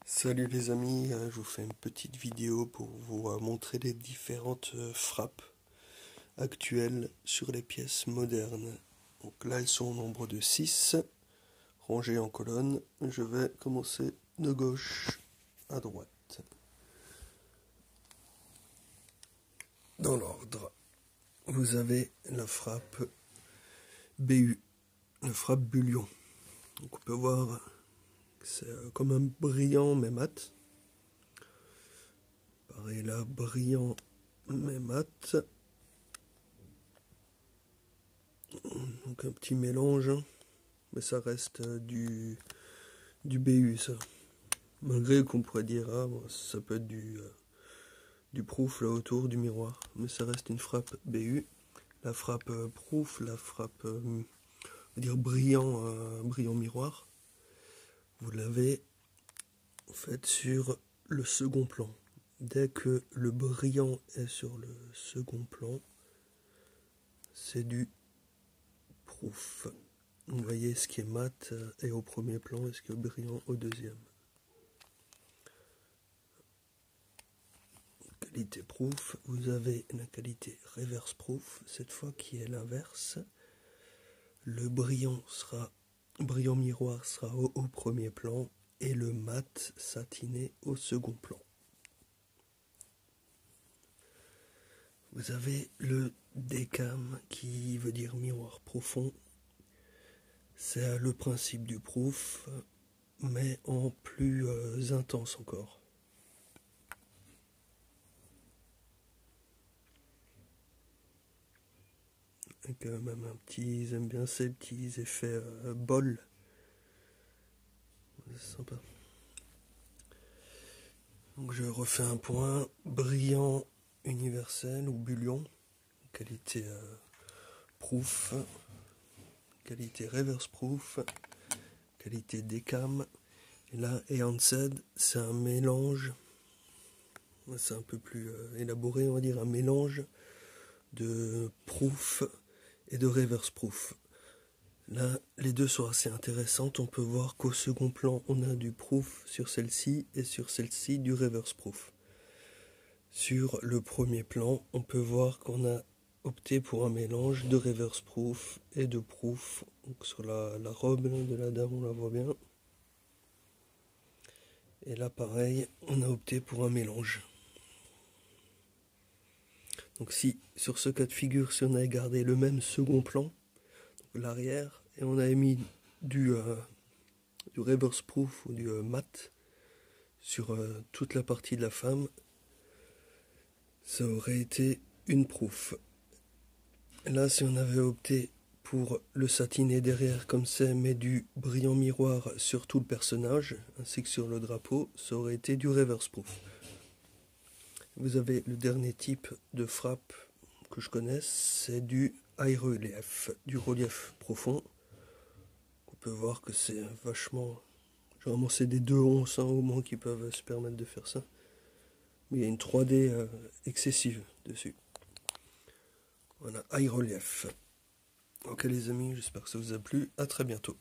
Salut les amis, je vous fais une petite vidéo pour vous montrer les différentes frappes actuelles sur les pièces modernes. Donc là elles sont au nombre de 6, rangées en colonne. Je vais commencer de gauche à droite. Dans l'ordre, vous avez la frappe BU, la frappe Bullion. Donc on peut voir que c'est comme un brillant mais mat. Pareil là, brillant mais mat. Donc un petit mélange, mais ça reste du BU ça. Malgré qu'on pourrait dire, ah, bon, ça peut être du proof là autour du miroir, mais ça reste une frappe BU. La frappe proof, la frappe on va dire brillant miroir, vous l'avez en fait sur le second plan. Dès que le brillant est sur le second plan, c'est du proof. Vous voyez ce qui est mat est au premier plan et ce qui est brillant au deuxième. Qualité proof, vous avez la qualité reverse proof, cette fois qui est l'inverse. Le brillant miroir sera au premier plan et le mat satiné au second plan. Vous avez le decam qui veut dire miroir profond. C'est le principe du proof, mais en plus intense encore. Avec même j'aime bien ces petits effets bol. C'est sympa. Donc je refais un point, brillant universel ou bullion, qualité proof, qualité reverse proof, qualité decam. Et là, enhanced, c'est un mélange, c'est un peu plus élaboré, on va dire, un mélange de proof et de reverse proof. Là, les deux sont assez intéressantes. On peut voir qu'au second plan, on a du proof sur celle-ci et sur celle-ci du reverse proof. Sur le premier plan, on peut voir qu'on a opté pour un mélange de reverse proof et de proof. Donc sur la robe de la dame, on la voit bien. Et là, pareil, on a opté pour un mélange. Donc si, sur ce cas de figure, si on avait gardé le même second plan, l'arrière, et on avait mis du reverse proof ou du mat sur toute la partie de la femme, ça aurait été une proof. Là, si on avait opté pour le satiné derrière comme c'est, mais du brillant miroir sur tout le personnage, ainsi que sur le drapeau, ça aurait été du reverse proof. Vous avez le dernier type de frappe que je connaisse, c'est du high relief, du relief profond. On peut voir que c'est vachement... Généralement c'est des 2 onces au moins qui peuvent se permettre de faire ça. Mais il y a une 3D excessive dessus. Voilà, high relief. Ok les amis, j'espère que ça vous a plu. À très bientôt.